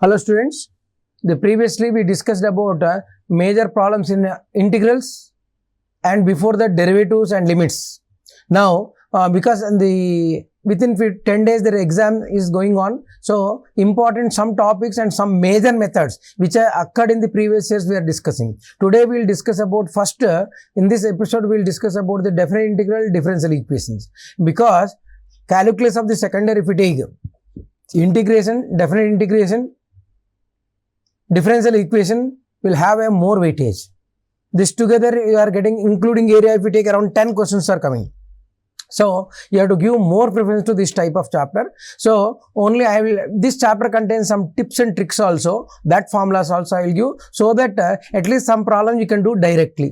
Hello students, previously we discussed about major problems in integrals and before that derivatives and limits. Now because within 10 days their exam is going on, so important some topics and some major methods which occurred in the previous years we are discussing. Today we will discuss about first in this episode we will discuss about the definite integral differential equations, because calculus of the secondary, if we take integration, definite integration, differential equation will have a more weightage. This together you are getting, including area, if you take around 10 questions are coming. So you have to give more preference to this type of chapter. So only this chapter contains some tips and tricks also, that formulas also I will give, so that at least some problem you can do directly.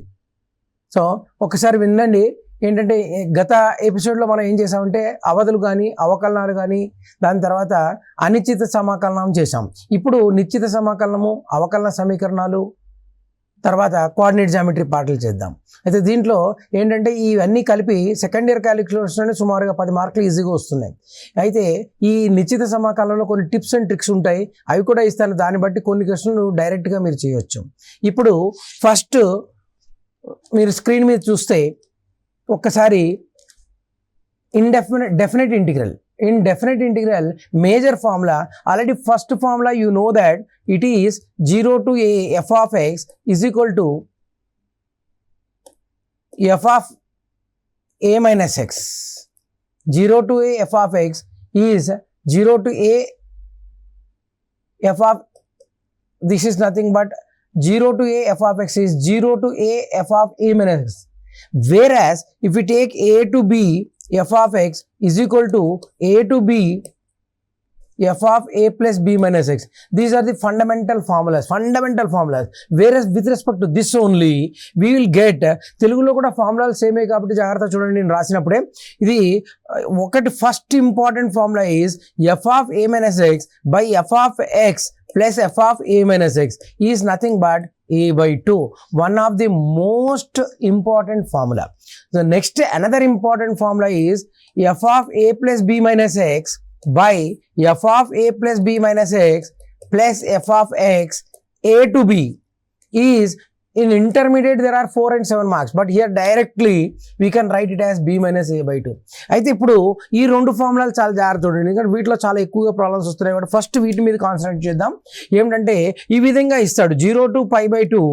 So ఒకసారి వినండి. ఏంటంటే గత ఎపిసోడ్లో మనం ఏం చేసామంటే అవధులు కానీ అవకలనాలు కానీ దాని తర్వాత అనిశ్చిత సమాకలనం చేసాం. ఇప్పుడు నిశ్చిత సమాకలనము, అవకలన సమీకరణాలు, తర్వాత కోఆర్డినేట్ జామెట్రీ పార్ట్లు చేద్దాం. అయితే దీంట్లో ఏంటంటే ఇవన్నీ కలిపి సెకండ్ ఇయర్ క్యాలిక్యులేషన్ సుమారుగా 10 మార్కులు ఈజీగా వస్తున్నాయి. అయితే ఈ నిశ్చిత సమాకలనంలో కొన్ని టిప్స్ అండ్ ట్రిక్స్ ఉంటాయి, అవి కూడా ఇస్తాను. దాన్ని బట్టి కొన్ని క్వశ్చన్లు డైరెక్ట్గా మీరు చేయొచ్చు. ఇప్పుడు ఫస్ట్ మీరు స్క్రీన్ మీద చూస్తే ఒక్కసారి definite integral. In definite integral major formula, already first formula you know that it is 0 to a f of x is equal to f of a minus x. 0 to a f of x is 0 to a f of, this is nothing but 0 to a f of x is 0 to a f of a minus x. Whereas if we take a to b, f of x is equal to a to b f of a plus b minus x. These are the fundamental formulas. Whereas with respect to this only we will get, తెలుగులో కూడా ఫార్ములాలు సేమే కాబట్టి జాగ్రత్త చూడండి నేను రాసినప్పుడే. ఇది ఒకటి first important formula is f of a minus x by f of x plus f of a minus x is nothing but a by 2, one of the most important formula. The next another important formula is f of a plus b minus x by f of a plus b minus x plus f of x a to b is, in intermediate there are 4 and 7 marks, but here directly we can write it as b minus a by 2. అయితే ఇప్పుడు ఈ రెండు ఫార్ములాలు చాలా జాగ్రత్త చూడండి, ఎందుకంటే వీటిలో చాలా ఎక్కువగా ప్రాబ్లమ్స్ వస్తున్నాయి కాబట్టి ఫస్ట్ వీటి మీద కాన్సన్ట్రేట్ చేద్దాం. ఏమిటంటే ఈ విధంగా ఇస్తాడు 0 to pi by 2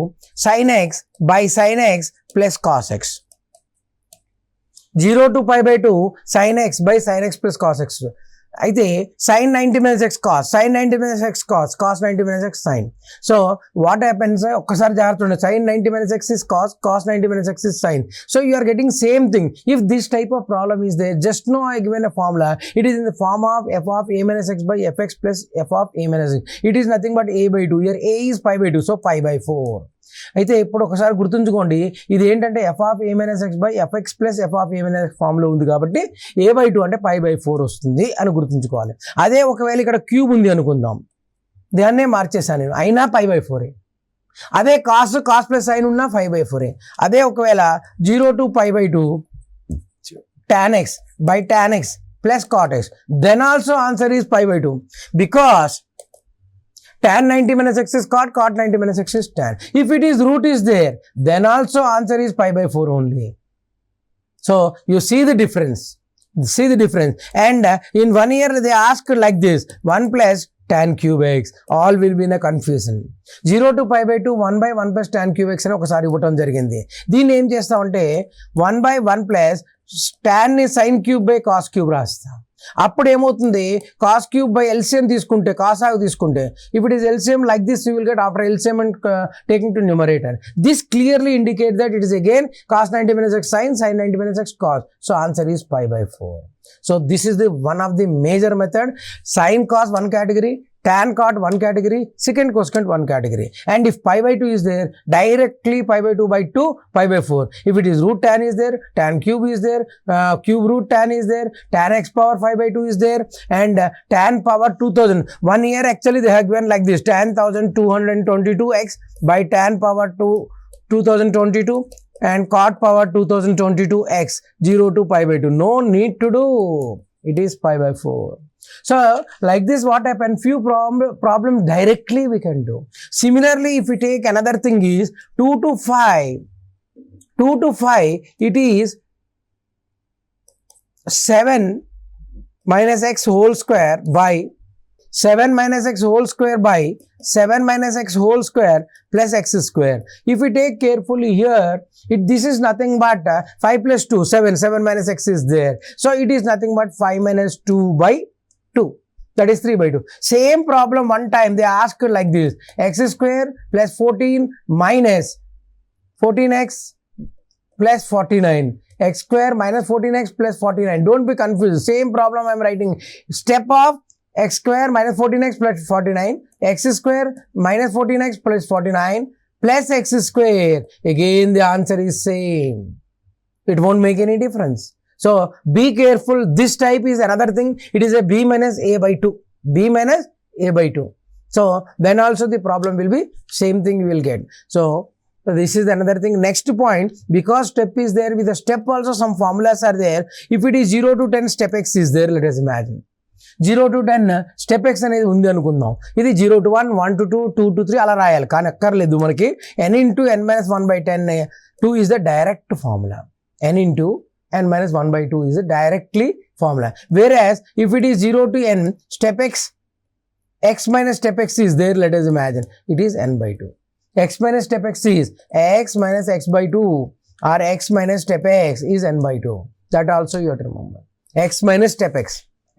sin x by sin x plus cos x. 0 to pi by 2 sin x by sin x plus cos x. అయితే sin 90 minus x cos, sin 90 minus x cos, cos 90 minus x sin. So what happens, ఒక్కసారి జాగ్రత్త ఉండండి, sin 90 minus x is cos, cos 90 minus x is sin. So you are getting same thing. If this type of problem is there, just know I given a formula, it is in the form of f of a minus x by fx plus f of a minus x. It is nothing but a by 2. Here a is pi by 2, so pi by 4. అయితే ఇప్పుడు ఒకసారి గుర్తుంచుకోండి, ఇది ఏంటంటే f of a minus x by fx plus f of a minus x ఫామ్లో ఉంది కాబట్టి a by 2 అంటే pi by 4 వస్తుంది అని గుర్తుంచుకోవాలి. అదే ఒకవేళ ఇక్కడ క్యూబ్ ఉంది అనుకుందాం, దాన్నే మార్చేసాను నేను, అయినా pi by 4. అదే కాస్ ప్లస్ సైన్ ఉన్నా 5 by 4. అదే ఒకవేళ 0 to pi by 2 tan x by tan x plus cot x, then also answer is pi by 2, because tan 90 minus x is cot, cot 90 minus x is tan. If it is root is there, then also answer is pi by 4 only. So you see the difference. And in 1 year they ask like this, 1 plus tan cube x, all will be in a confusion. 0 to pi by 2 1 by 1 plus tan cube x అని ఒకసారి ఇవ్వటం జరిగింది. దీన్ని ఏం చేస్తామంటే 1 by 1 plus tan ని sin cube by cos cube రాస్తాం. అప్పుడు ఏమవుతుంది, కాస్ క్యూబ్ బై ఎల్సిఎం తీసుకుంటే, కాసాగు తీసుకుంటే, if it is LCM like this you will get after LCM and taking to numerator. This clearly indicate that it is again cos 90 minus x sin, sin 90 minus x cos. So answer is pi by 4. So this is the one of the major method. Sin cos one category, tan cot one category, secant cosecant one category. And if pi by 2 is there, directly pi by 2 by 2, pi by 4. If it is root tan is there, tan cube is there, cube root tan is there, tan x power 5 by 2 is there, and tan power 2000. 1 year actually they have given like this, tan 1222x by tan power 2022 and cot power 2022x 0 to pi by 2. No need to do, it is pi by 4. So like this, what happened? Few problems directly we can do. Similarly, if we take another thing is 2 to 5, it is 7 minus x whole square by 7 minus x whole square by 7 minus x whole square plus x square. If we take carefully here, this is nothing but 5 plus 2, 7 minus x is there. So it is nothing but 5 minus 2 by 2. That is 3 by 2. Same problem one time they asked like this. X square plus 14 minus 14x plus 49. X square minus 14x plus 49. Don't be confused. Same problem I am writing. Step of x square minus 14x plus 49, x square minus 14x plus 49 plus x square. Again the answer is same. It won't make any difference. So be careful. This type is another thing. It is a b minus a by 2. b minus a by 2. So then also the problem will be same thing you will get. So this is another thing. Next point, because step is there, with the step also some formulas are there. If it is 0 to 10, step x is there. Let us imagine. 0 to 10 step X అనేది ఉంది అనుకుందాం. ఇది 0 to 1, 1 to 2, 2 to 3 అలా రాయాలి. కానీ అక్కర్లేదు మనకి. n into n minus 1 by 10, 2 is the direct formula. n into n minus 1 by 2 is a directly formula. Whereas if it is 0 to n, step x minus step x is there. Let us imagine it is n by 2. X minus step x is x minus x by 2, or x minus step x is n by 2. That also you have to remember. X minus step x.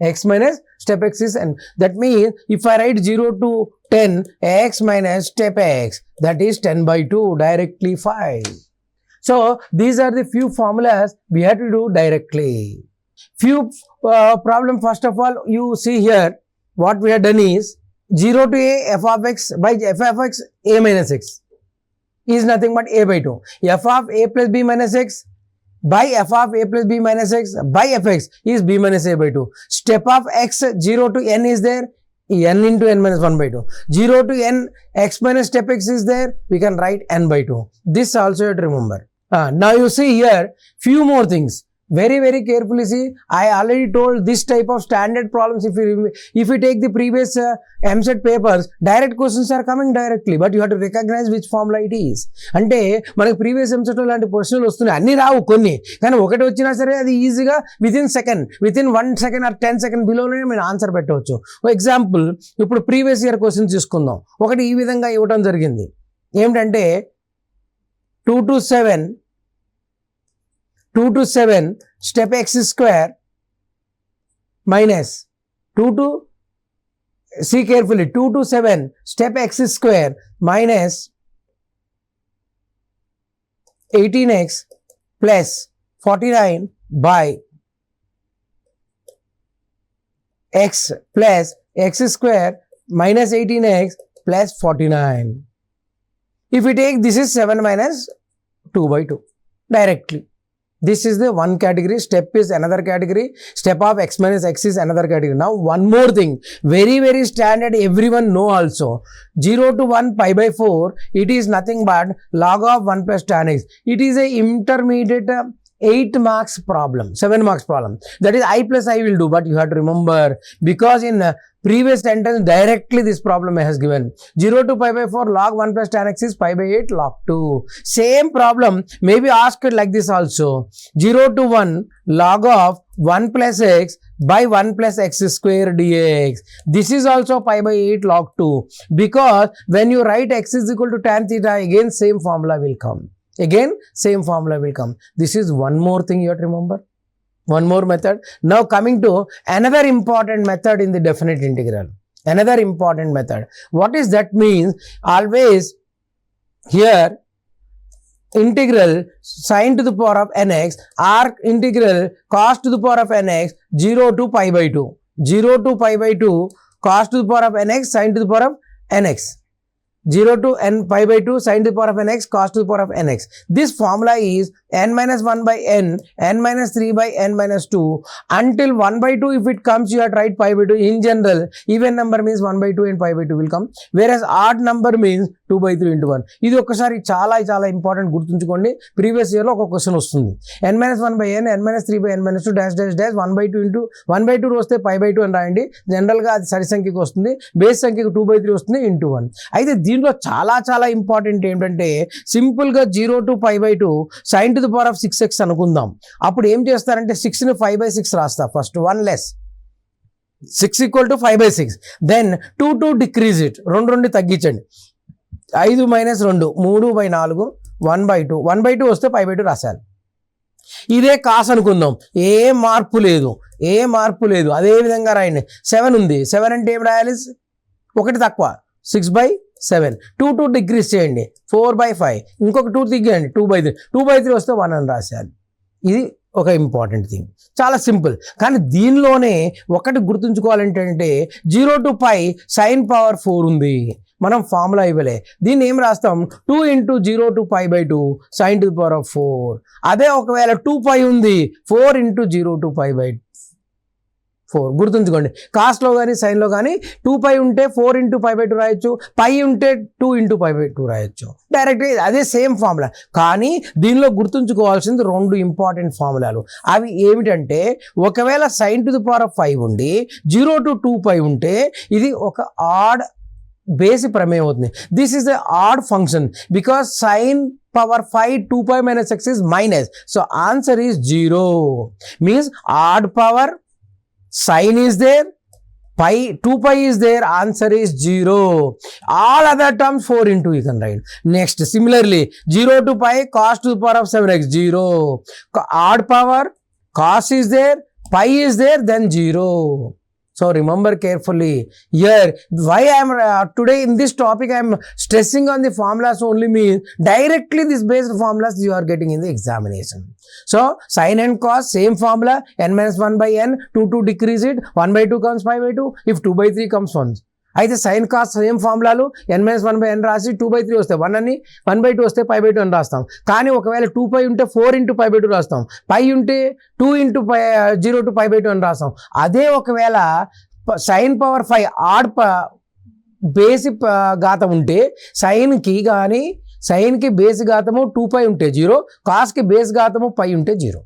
X minus step x is n. That means if I write 0 to 10, x minus step x, that is 10 by 2, directly 5. So these are the few formulas we have to do directly. Few problem. First of all, you see here what we have done is 0 to a f of x by f of x a minus x is nothing but a by 2. F of a plus b minus x by f of a plus b minus x by fx is b minus a by 2. Step of x 0 to n is there, n into n minus 1 by 2. 0 to n, x minus step x is there, we can write n by 2. This also you have to remember. Now you see here few more things. Very, very carefully see. I already told this type of standard problems. If you take the previous MSET papers, direct questions are coming directly, but you have to recognize which formula it is. అంటే మనకి previous EAMCET లాంటి క్వశ్చన్లు వస్తున్నాయి. అన్ని రావు కొన్ని, కానీ ఒకటి వచ్చినా సరే అది ఈజీగా వితిన్ 1 సెకండ్ ఆర్ 10 సెకండ్ బిలోనే మీరు ఆన్సర్ పెట్టవచ్చు. ఎగ్జాంపుల్, ఇప్పుడు ప్రీవియస్ ఇయర్ క్వశ్చన్స్ తీసుకుందాం. ఒకటి ఈ విధంగా ఇవ్వడం జరిగింది. ఏమిటంటే 2 to 7 step x square minus 2 to, see carefully, 2 to 7 step x square minus 18x plus 49 by x plus x square minus 18x plus 49. If we take this is 7 minus 2 by 2 directly. This is the one category. Step is another category. Step of x minus x is another category. Now one more thing, very, very standard, everyone know also. 0 to 1 pi by 4, it is nothing but log of 1 plus tan x. It is a intermediate 8 marks problem, 7 marks problem. That is I plus I will do, but you have to remember, because in previous sentence directly this problem has given 0 to pi by 4 log 1 plus tan x is pi by 8 log 2. Same problem may be asked like this also. 0 to 1 log of 1 plus x by 1 plus x square dx. This is also pi by 8 log 2, because when you write x is equal to tan theta, again same formula will come. This is one more thing you have to remember. One more method. Now coming to another important method in the definite integral. Another important method. What is that means? Always here integral sine to the power of nx or integral cos to the power of nx 0 to pi by 2. 0 to pi by 2 cos to the power of nx sine to the power of nx. 0 to n pi by 2 sin to the power of nx cos to the power of nx. This formula is n minus 1 by n minus 3 by n minus 2 until 1 by 2 if it comes you have to write pi by 2. In general, even number means 1 by 2 and pi by 2 will come, whereas odd number means 2 by 3 into 1. ఇది ఒక్కసారి చాలా చాలా important గుర్తుంచుకోండి, previous ఇయర్లో ఒక question వస్తుంది. n minus 1 by n minus 3 by n minus 2 dash dash dash 1 by 2 into 1 by 2 వస్తే pi by 2 అని రాయండి. జనరల్గా అది సరి సంఖ్యకు వస్తుంది, బేస్ సంఖ్యకు 2 by 3 వస్తుంది ఇంటూ 1. అయితే దీంట్లో చాలా చాలా ఇంపార్టెంట్ ఏంటంటే సింపుల్గా 0 to pi by 2 sin to the power of 6x అనుకుందాం. అప్పుడు ఏం చేస్తారంటే 6ని 5 by 6 రాస్తా, first 1 less 6 equal to 5 by 6, then 2 to decrease it, 2 తగ్గించండి, 5 minus 2 3 by 4 1 by 2, 1 by 2 వస్తే pi by 2 రాశారు. ఇదే కాస్ అనుకుందాం, ఏ మార్పు లేదు, అదే విధంగా రాయండి. 7 ఉంది, 7 అంటే ఏం రాయాలి, 1 తక్కువ 6 by 7, 2 డిక్రీస్ చేయండి 4 by 5, ఇంకొక 2 తగ్గియండి 2 by 3, 2 by 3 వస్తే 1 అని రాశారు. ఇది ఒక ఇంపార్టెంట్ థింగ్, చాలా సింపుల్. కానీ దీనిలోనే ఒకటి గుర్తుంచుకోవాలంటే 0 to pi sin power 4 ఉంది, మనం ఫార్ములా ఇవ్వలే, దీన్ని ఏం రాస్తాం 2 into 0 to pi by 2 sin to the power of 4. అదే ఒకవేళ 2 pi ఉంది 4 into 0 to pi by 4 గుర్తుంచుకోండి. కాస్ట్లో కానీ సైన్లో కానీ 2 pi ఉంటే 4 into pi by 2 రాయొచ్చు, పై ఉంటే 2 into pi by 2 రాయొచ్చు, డైరెక్ట్గా అదే సేమ్ ఫార్ములా. కానీ దీనిలో గుర్తుంచుకోవాల్సింది 2 ఇంపార్టెంట్ ఫార్ములాలు. అవి ఏమిటంటే ఒకవేళ sin to the power of 5 ఉండి 0 to 2 pi ఉంటే ఇది ఒక ఆడ్ బేసి ప్రమేయం అవుతుంది. This is the odd function because sin power 5 2 pi minus x is minus, so answer is 0. means odd power sin is there, pi 2 pi is there, answer is 0. all other terms 4 into you can write. Next, similarly 0 to pi cos to the power of 7x 0, odd power cos is there, pi is there, then 0. So remember carefully here why I am today in this topic I am stressing on the formulas only, means directly this based formulas you are getting in the examination. So sin and cos same formula, n minus 1 by n, 2 decrease it, 1 by 2 comes pi by 2, if 2 by 3 comes 1. అయితే sine cos same ఫార్ములాలు n minus 1 by n రాసి 2 by 3 వస్తే 1 అని, 1 by 2 వస్తే pi by 2 అని రాస్తాం. కానీ ఒకవేళ 2 pi ఉంటే 4 into pi by 2 రాస్తాం, పై ఉంటే 2 into 0 to pi by 2 అని రాస్తాం. అదే ఒకవేళ సైన్ పవర్ 5 ఆడ్ బేసి ఘాతం ఉంటే సైన్కి బేసి ఘాతము 2 pi ఉంటే 0, కాస్కి బేస్ ఘాతము పై ఉంటే 0.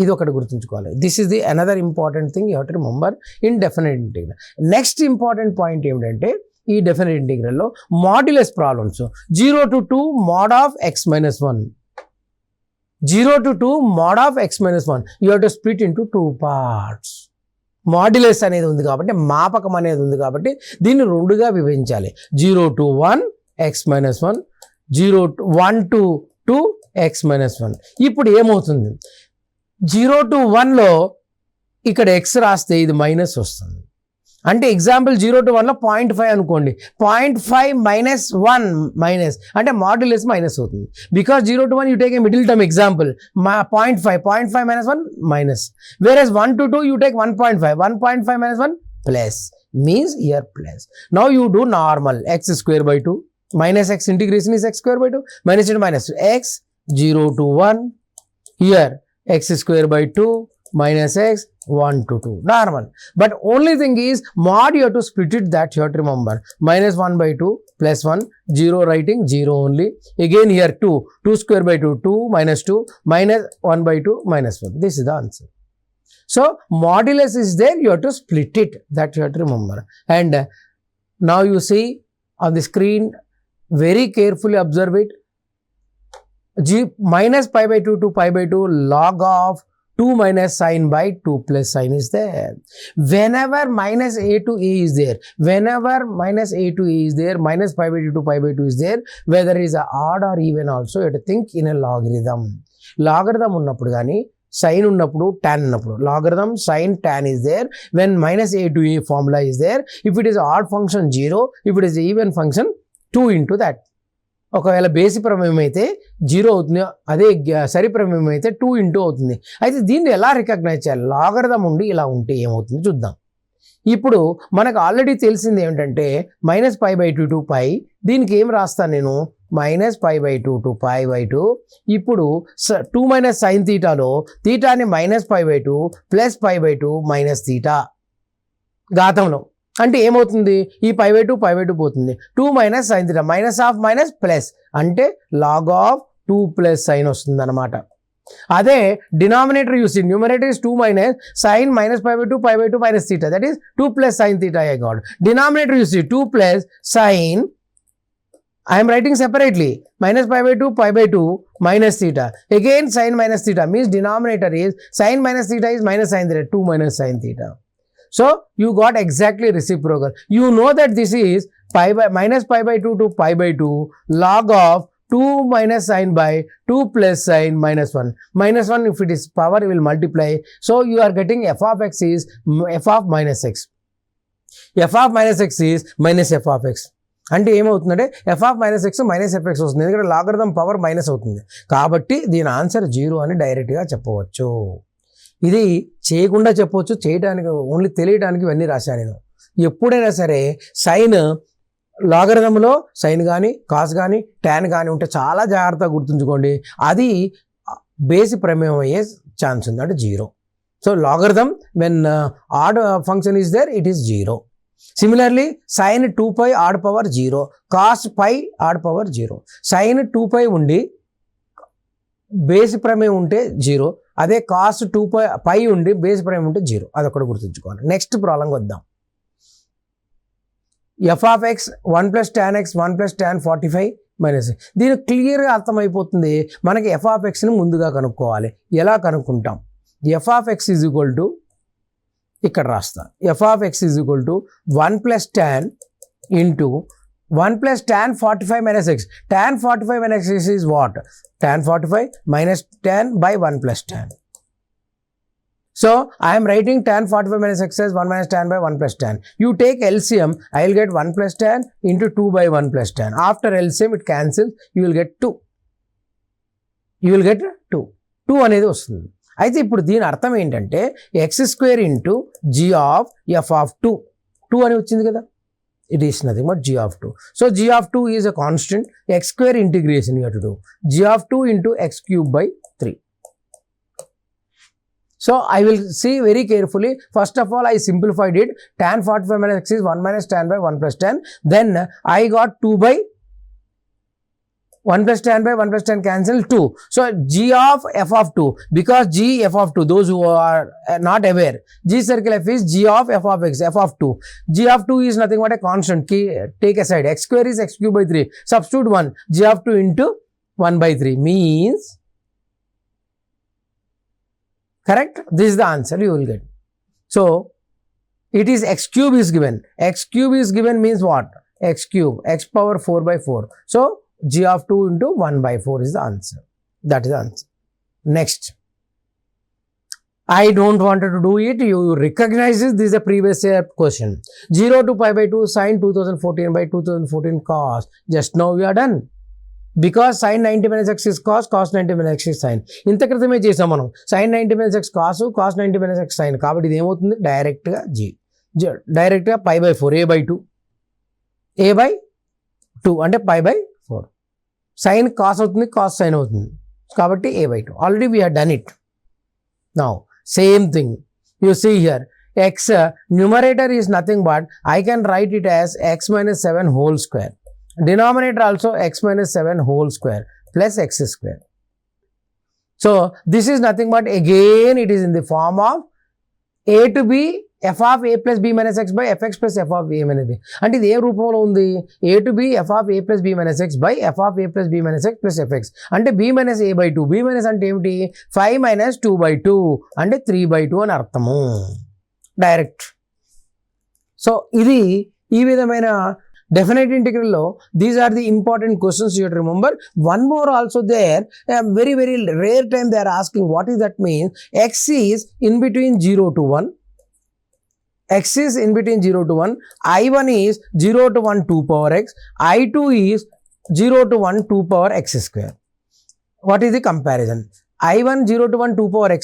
ఇది ఒకటి గుర్తుంచుకోవాలి. This is the another important thing you have to remember in definite integral. Next important point ఏమిటంటే ఈ definite ఇంటిగ్రల్లో modulus problems 0 to 2 mod of x minus 1, 0 to 2 mod of x minus 1 you have to split into 2 parts. Modulus అనేది ఉంది కాబట్టి, మాపకం అనేది ఉంది కాబట్టి దీన్ని 2గా విభజించాలి. 0 to 1 x minus 1, 1 to 2 x minus 1. ఇప్పుడు ఏమవుతుంది, 0 to 1లో ఇక్కడ x రాస్తే ఇది మైనస్ వస్తుంది. అంటే ఎగ్జాంపుల్ 0 to 1లో 0.5 అనుకోండి, 0.5 minus 1 మైనస్ అంటే మాడ్యులస్ మైనస్ అవుతుంది. Because 0 to 1 you take a middle term example 0.5 minus 1 minus, whereas 1 to 2 you take 1.5 minus 1 plus, means year plus. Now you do normal x square by 2 minus x integration is x square by 2 minus into minus x 0 to 1 here x square by 2 minus x 1 to 2 normal. But only thing is mod you have to split it, that you have to remember. minus 1 by 2 plus 1, 0 writing 0 only. Again here 2 square by 2 2 minus 2 minus 1 by 2 minus 1. This is the answer. So modulus is there, you have to split it, that you have to remember. And now you see on the screen, very carefully observe it. Minus pi by 2 to pi by 2 log of 2 minus sine by 2 plus sine is there. Whenever minus a to a is there, minus pi by 2 to pi by 2 is there, whether it is odd or even also, you have to think in a logarithm. Logarithm ఉన్నప్పుడు కానీ sign ఉన్నప్పుడు tan ఉన్నప్పుడు, logarithm sin tan is there when minus a to a formula is there. If it is odd function 0, if it is even function 2 into that. ఒకవేళ బేసి ప్రమేయం అయితే 0 అవుతుంది, అదే సరి ప్రమేయం అయితే 2 into అవుతుంది. అయితే దీన్ని ఎలా రికగ్నైజ్ చేయాలి, లాగరిథం ఉండి ఇలా ఉంటే ఏమవుతుంది చూద్దాం. ఇప్పుడు మనకు ఆల్రెడీ తెలిసింది ఏమిటంటే -π/2 to π, దీనికి ఏం రాస్తాను నేను -π/2 to π/2. ఇప్పుడు 2 - sin θలో θని -π/2 + π/2 మైనస్ θ ఘాతంలో అంటే ఏమవుతుంది, ఈ π/2 పోతుంది, 2 - sin θ minus of minus plus అంటే log of 2 + sin వస్తుంది అనమాట. అదే డినామినేటర్ యూసి numerator is 2 - sin -π/2 minus θ, that is 2 + sin θ I got. Denominator you see 2 + sin, I am writing separately, -π/2 minus theta. Again sin minus theta means denominator is sin minus theta is minus sin theta, 2 - sin theta. So you got exactly reciprocal. You know that this is -π/2 to π/2 log of 2 - sin by 2 + sin -1. -1 if it is power it will multiply. So you are getting f of x is f of -x. f of -x is minus f of x. అంటే ఏమవుతుందంటే f of -x minus fx వస్తుంది, ఎందుకంటే logarithm power minus అవుతుంది. కాబట్టి దీని answer 0 అని డైరెక్ట్గా చెప్పవచ్చు. ఇది చేయకుండా చెప్పవచ్చు, చేయడానికి ఓన్లీ తెలియడానికి ఇవన్నీ రాశాను నేను. ఎప్పుడైనా సరే సైన్ లాగరిథంలో సైన్ కానీ కాస్ కానీ ట్యాన్ కానీ ఉంటే చాలా జాగ్రత్తగా గుర్తుంచుకోండి, అది బేసి ప్రమేయం అయ్యే ఛాన్స్ ఉంది, అంటే 0. So logarithm when odd function is there it is 0. Similarly, sin 2π odd power 0, cos π odd power 0. sin 2π ఉండి బేసి ప్రమేయం ఉంటే 0, అదే cos 2π ఉండి బేసి ప్రమేయం ఉంటే 0. అది ఒకటి గుర్తుంచుకోవాలి. నెక్స్ట్ ప్రాబ్లంకి వద్దాం. f of x 1 + tan x 1 + tan 45 minus. దీని క్లియర్గా అర్థమైపోతుంది. మనకి f of xని ముందుగా కనుక్కోవాలి. ఎలా కనుక్కుంటాం? f of x is equal to ఇక్కడ రాస్తా, f of x is equal to 1 + tan into 1 + tan 45 minus x. tan 45 minus x is what? tan 45 minus tan by 1 + tan. So I am writing tan 45 minus x as 1 - tan by 1 + tan. You take LCM, I will get 1 + tan into 2 by 1 + tan. After LCM it cancels, you will get 2. You will get 2. 2 అనేది వస్తుంది. అయితే ఇప్పుడు దీని అర్థం ఏంటంటే x² into g of f of 2. 2 అని వచ్చింది కదా, it is nothing but g of 2. So g of 2 is a constant, x² integration you have to do. g of 2 into x³ by 3. So I will see very carefully. First of all I simplified it. tan 45 minus x is 1 - tan by 1 + tan. Then I got 2 by 1 + tan by 1 + tan cancel 2. So g of f of 2, because g f of 2, those who are not aware, g circle f is g of f of x, f of 2. g of 2 is nothing but a constant. Take aside, x² is x³ by 3. Substitute 1, g of 2 into 1 by 3 means, correct? This is the answer you will get. So it is x³ is given. x³ is given means what? x³, x power 4 by 4. So g of 2 into 1 by 4 is the answer. That is the answer. Next, I don't want to do it. You recognize this. This is a previous year question. 0 to π/2 sin 2014 by 2014 cos. Just now we are done. Because sin 90 minus x is cos, cos 90 minus x is sin. ఇంత క్రితమే చేసాం మనం. sin 90 minus x cos, cos 90 minus x sin. కాబట్టి ఇది ఏమవుతుంది? డైరెక్ట్గా డైరెక్ట్గా π/4, a/2. a/2 అంటే π/4. సైన్ కాస్ అవుతుంది, కాస్ సైన్ అవుతుంది, కాబట్టి a/2. Already we have done it. Now same thing you see here, x numerator is nothing but I can write it as x - 7 whole square. Denominator also x - 7 whole square plus x². So this is nothing but again it is in the form of a to b f of a plus b minus x by fx plus f of a minus b. అంటే ఇది ఏ రూపంలో ఉంది? a to b f of a plus b minus x by f of a plus b minus x plus fx. అంటే b minus a/2. b minus అంటే ఏమిటి? 5 minus 2/2 అంటే 3/2 అని అర్థము డైరెక్ట్. సో ఇది ఈ విధమైన definite integral లో these are the important questions you have to remember. One more also there, very rare time they are asking what is that mean. X is in between 0 to 1. X is in between 0 to 1. I1 is 0 to 1 2 power x. I2 is 0 to 1 2 power x². What is the comparison? I1 0 to 1 2 power x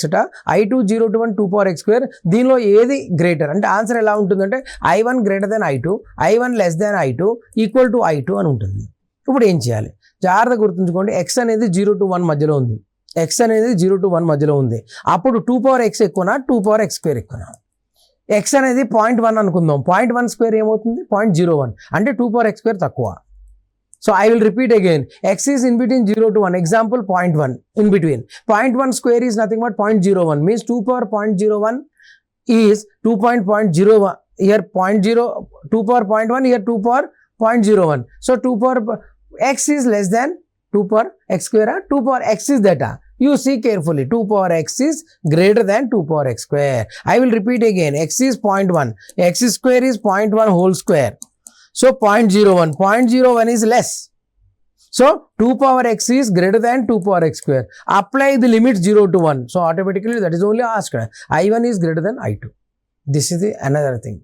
I2 0 to 1 2 power x square. దీనిలో ఏది greater అంటే answer ఎలా ఉంటుందంటే I1 greater than I2, I1 less than I2 equal to I2 అని ఉంటుంది. ఇప్పుడు ఏం చేయాలి? జాగ్రత్తగా గుర్తుంచుకోండి, x అనేది 0 to 1 మధ్యలో ఉంది. x అనేది 0 to 1 మధ్యలో ఉంది. అప్పుడు 2 power x ఎక్కువనా 2 power x square ఎక్కువనా? x అనేది 0.1 అనుకుందాం. 0.1 స్క్వేర్ ఏమవుతుంది? 0.01 అంటే 2 power x square తక్కువ. So I will repeat again, x is in between 0 to 1. Example 0.1 in between. 0.1 square is nothing but 0.01 means 2 power 0.01 is 2.01. Here 0.0 2 power 0.1, here 2 power 0.01. So 2 power x is less than 2 power x square. 2 power x is that. You see carefully, 2 power x is greater than 2 power x square. I will repeat again, x is 0.1, x square is 0.1 whole square. So 0.01, 0.01 is less. So 2 power x is greater than 2 power x square. Apply the limit 0 to 1. So automatically that is only asked. I1 is greater than I2. This is the another thing.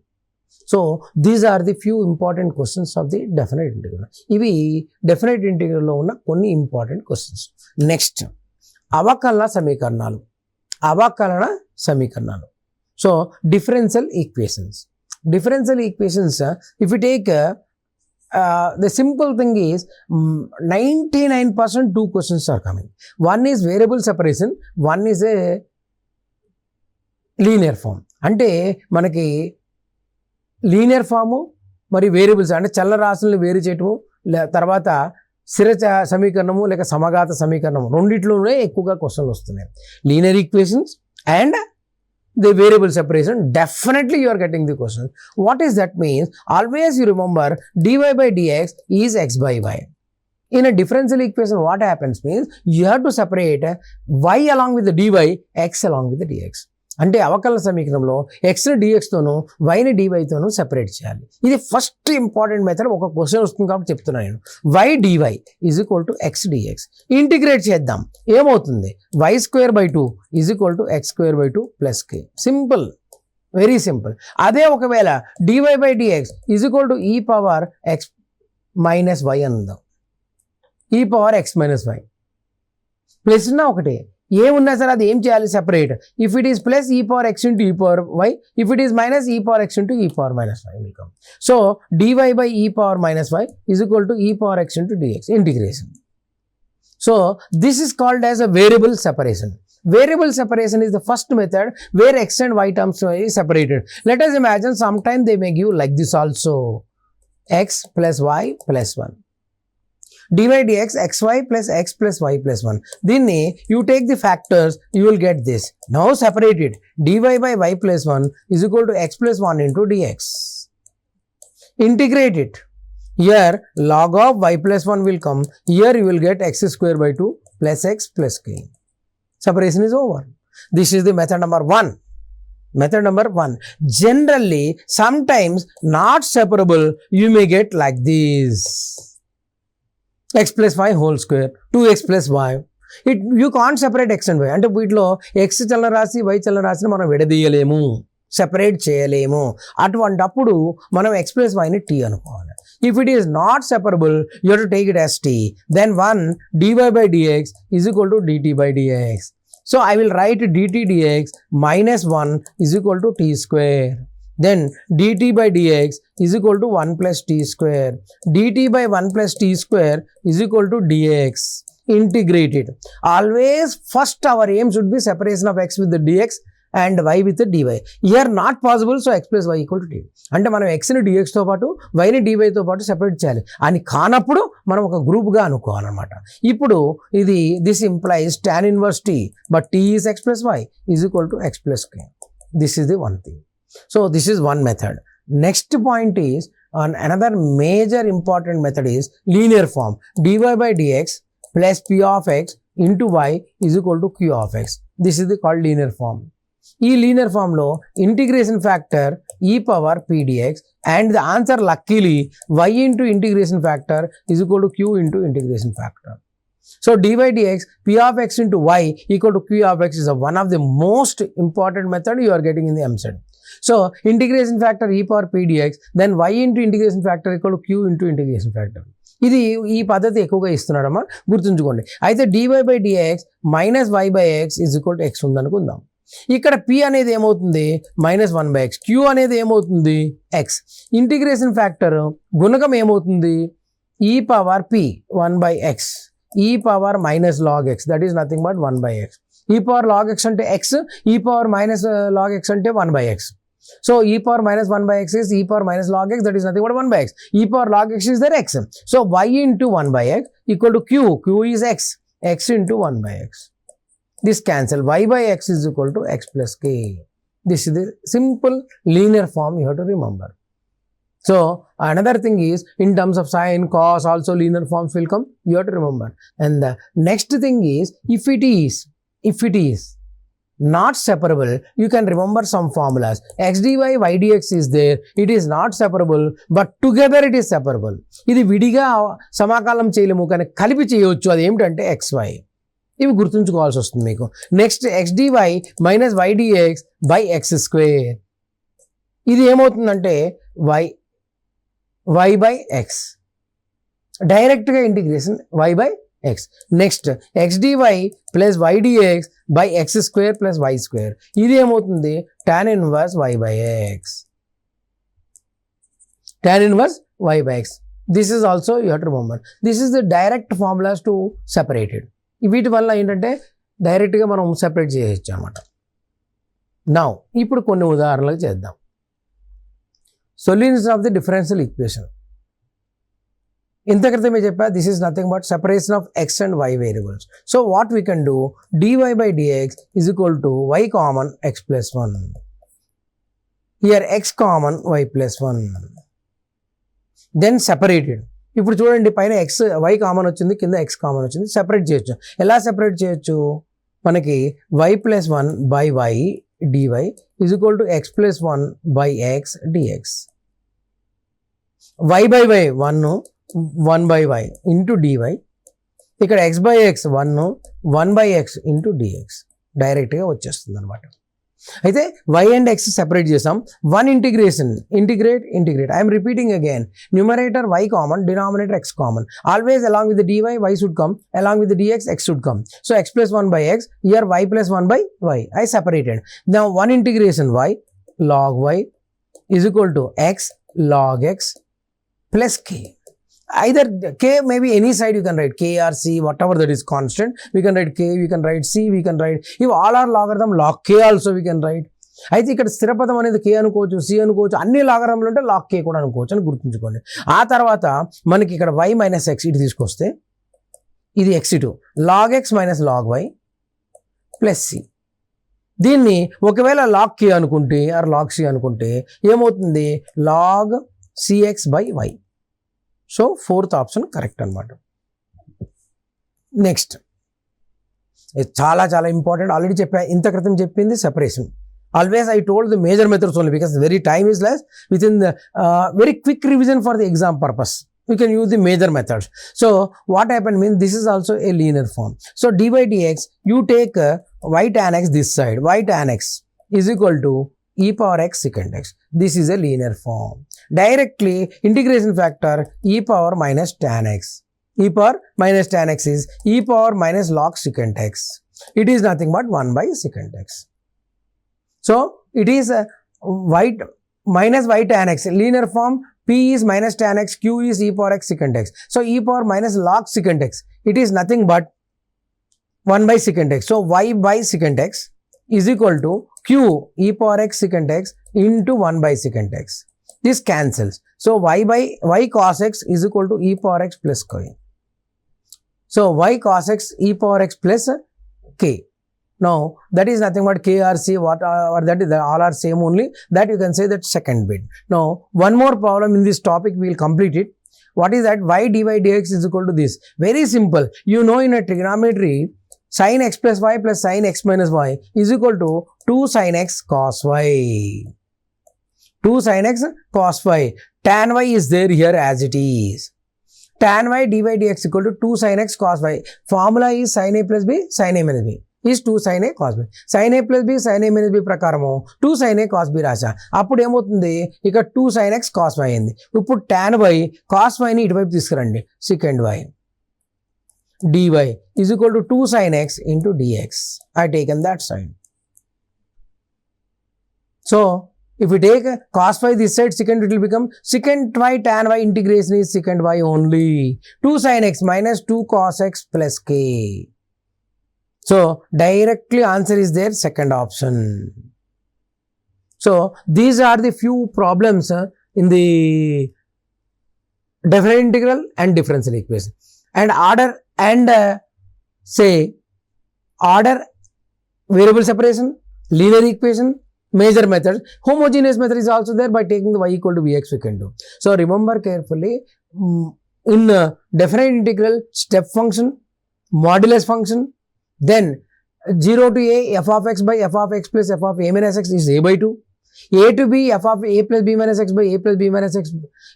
So these are the few important questions of the definite integral. ఇవి definite ఇంటిగ్రల్లో ఉన్న కొన్ని important questions. Next అవకలన సమీకరణాలు. So differential equations. If you take the simple thing is 99% 2 questions are coming. One is variable separation, one is a linear form. అంటే మనకి linear form మరి variables అంటే చల్ల రాశులను వేరు చేయటము, తర్వాత స్థిర సమీకరణము లేక సమఘాత సమీకరణము, రెండిట్లోనే ఎక్కువగా క్వశ్చన్లు వస్తున్నాయి. Linear equations and the variable separation, definitely you are getting the question. What is that means? Always you remember dy by dx is x by y. In a differential equation, what happens means you have to separate y along with the dy, x along with the dx. అంటే అవకలన సమీకరణంలో ఎక్స్ని డిఎక్స్తోనూ వైని డివైతోనూ separate చేయాలి. ఇది first important method. ఒక question వస్తుంది కాబట్టి చెప్తున్నాను నేను. Y dy is equal to x dx. Integrate చేద్దాం, ఏమవుతుంది? Y square by 2 is equal to x square by 2 plus K. Simple, very simple. అదే ఒకవేళ dy by dx is equal to e power x minus y అందాం. E power x minus y plus ఉన్న ఒకటే, ఏమున్నా సరే అది ఏం చేయాలి? Separate. If it is plus e power x into e power y, if it is minus e power x into e power minus y will come. So dy by e power minus y is equal to e power x into dx integration. So this is called as a variable separation. Variable separation is the first method where x and y terms is separated. Let us imagine sometime they may give like this also, x plus y plus 1. dy dx xy plus x plus y plus 1. Then you take the factors, you will get this. Now separate it. dy by y plus 1 is equal to x plus 1 into dx. Integrate it. Here log of y plus 1 will come. Here you will get x square by 2 plus x plus k. Separation is over. This is the method number 1. Method number 1. Generally, sometimes not separable, you may get like this. X plus y whole square, 2x plus y. You can't separate x and y. అంటే వీటిలో x చలన రాశి y చలన రాశిని మనం విడదీయలేము, separate చేయలేము. అటువంటప్పుడు మనం x plus y ని t అనుకోవాలి. If it is not separable, you have to take it as t. Then 1 dy by dx is equal to dt by dx. So I will write dt dx minus 1 is equal to t square. Then dt by dx is equal to 1 plus t square. dt by 1 plus t square is equal to dx. Integrate it. Always first our aim should be separation of x with the dx and y with the dy. Here not possible, so x plus y equal to t. అంటే మనం xని dxతో పాటు yని dyతో పాటు separate చేయాలి. అని కానప్పుడు మనం ఒక గ్రూప్గా అనుకోవాలన్నమాట. ఇప్పుడు ఇది this implies tan inverse t, but t is x plus y is equal to x plus k. This is the one thing. So this is one method. Next point is another major important method is linear form. dy by dx plus p of x into y is equal to q of x. This is the called linear form. ఈ linear ఫామ్లో integration factor ఈ power pdx and the answer luckily y into integration factor is equal to q into integration factor. So dy dx p of x into y equal to q of x is one of the most important method you are getting in the MCET. So integration factor e power p dx, then y into integration factor equal to q into integration factor. ఇది ఈ పద్ధతి ఎక్కువగా ఇస్తున్నాడమ్మా, గుర్తుంచుకోండి. అయితే dy by dx minus y by x is equal to x ఉందనుకుందాం. ఇక్కడ p అనేది ఏమవుతుంది -1/x, q అనేది ఏమవుతుంది x. ఇంటిగ్రేషన్ ఫ్యాక్టర్ గుణకం ఏమవుతుంది e power p 1/x, e power minus log x, that is nothing but 1/x. e power log x అంటే x, e power minus log x అంటే 1/x. So e power minus 1/x is e power minus log x, that is nothing but 1/x. e power log x is their x. So y into 1/x equal to q is x into 1/x. This cancel, y by x is equal to x plus k. This is the simple linear form you have to remember. So another thing is, in terms of sine, cos, also linear forms will come, you have to remember. And the next thing is, if it is not separable, you can remember some formulas. x dy y dx is there, it is not separable, but together it is separable. ఇది విడిగా సమాకలనం చేయలేము కానీ కలిపి చేయవచ్చు, అది ఏమిటంటే xy. ఇవి గుర్తుంచుకోవాల్సి వస్తుంది మీకు. Next x dy minus y dx by x square, ఇది ఏమవుతుందంటే y బై x, డైరెక్ట్గా integration y by x. Next x dy plus y dx by x square plus y square, ఇది ఏమవుతుంది tan inverse y by x, tan inverse y by x. This is also you have to remember. This is the direct formulas to separated. వీటి వల్ల ఏంటంటే డైరెక్ట్గా మనం separate చేయొచ్చు అనమాట. Now ఇప్పుడు కొన్ని ఉదాహరణలు చేద్దాం. Solution of the differential equation. ఇంత క్రితమే చెప్పా, this is nothing but separation of X and Y variables. So what we can do, dy by dx is equal to y common x plus 1. Here x common y plus 1, then separated. ఇప్పుడు చూడండి, పైన X why common వచ్చింది, కింద X common వచ్చింది. Separate చేయొచ్చు. ఎలా separate చేయొచ్చు, మనకి y plus 1 by y dy is equal to x plus 1 by x dx. y by y 1 by y into dy, ఇక్కడ x by x 1 by x into dx, డైరెక్ట్గా వచ్చేస్తుంది అనమాట. అయితే y అండ్ x సెపరేట్ చేసాం. One integrate. I'm repeating again, numerator y common, denominator x common. Always along with dy y should come, along with the dx x should come. So x plus 1 by x, here y plus 1 by y, I separated. Now one integration y log y is equal to x log x plus k. Either k, maybe any side you can write, k or c, whatever that is constant, we can write k, we can write c, we can write, if all are logarithm, log k also we can write. అయితే ఇక్కడ స్థిరపదం అనేది k అనుకోవచ్చు, c అనుకోవచ్చు, అన్ని లాగరిథంలు ఉంటే log k కూడా అనుకోవచ్చు అని గుర్తుంచుకోండి. ఆ తర్వాత మనకి ఇక్కడ y మైనస్ x ఇటు తీసుకొస్తే ఇది x ఇటు log x minus log y plus c. దీన్ని ఒకవేళ log k అనుకుంటే ఆర్ log c అనుకుంటే ఏమవుతుంది, log cx by y. So fourth option correct అనమాట. నెక్స్ట్ చాలా చాలా ఇంపార్టెంట్, ఆల్రెడీ చెప్పా, ఇంత క్రితం చెప్పింది separation. Always I told the major methods only because very time is less. With in the very quick revision for the exam purpose we can use the major methods. So what happened means this is also a linear form. So dy by dx, you take y tan x this side, y tan x is equal to e power x secant x. This is a linear form. Directly integration factor e power minus tan x. E power minus tan x is e power minus log secant x. It is nothing but 1 by secant x. So it is y minus y tan x, linear form. P is minus tan x, q is e power x secant x. So e power minus log secant x, it is nothing but 1 by secant x. So y by secant x is equal to q e power x secant x into 1 by secant x. This cancels. So y cos x is equal to e power x plus k. So y cos x e power x plus k. Now that is nothing but k or c, what or that is all are same only, that you can say that second bit. Now one more problem in this topic, we will complete it. What is that? Y dy dx is equal to this. Very simple. You know, in a trigonometry, sin x plus y plus sin x minus y is equal to 2 sin x cos y. 2 sin x cos y. Tan y is there here as it is. Tan y dy dx equal to 2 sin x cos y. Formula is sin a plus b, sin a minus b. Is 2 sin A cos B. sin A plus B sin A minus B ప్రకారము 2 sin A cos B రాసా. అప్పుడు ఏమవుతుంది, ఇక 2 sin X cos Y అయింది. ఇప్పుడు tan Y cos Yని ఇటువైపు తీసుకురండి, secant Y dy is equal to 2 sin X into dx. I taken that side. So if we take cos y this side, secant, it will become secant y tan y integration is secant y only. 2 sin x minus 2 cos x plus k. So directly answer is there, second option. So these are the few problems in the definite integral and differential equation. And order and say order variable separation, linear equation, major methods. Homogeneous method is also there. By taking the y equal to vx we can do. So remember carefully, in definite integral, step function, modulus function, then 0 to a f of x by f of x plus f of a minus x is a by 2. A to b f of a plus b minus x by a plus b minus x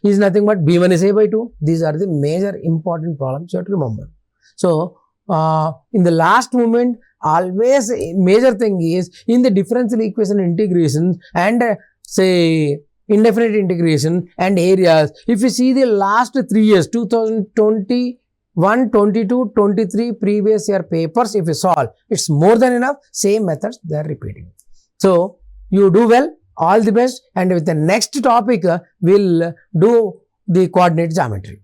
is nothing but b minus a by 2. These are the major important problems you have to remember. So in the last moment, always major thing is in the differential equation integration and say indefinite integration and areas. If you see the last 3 years, 2021, 22, 23 previous year papers, if you solve, it's more than enough. Same methods they are repeating. So you do well, all the best, and with the next topic we'll do the coordinate geometry.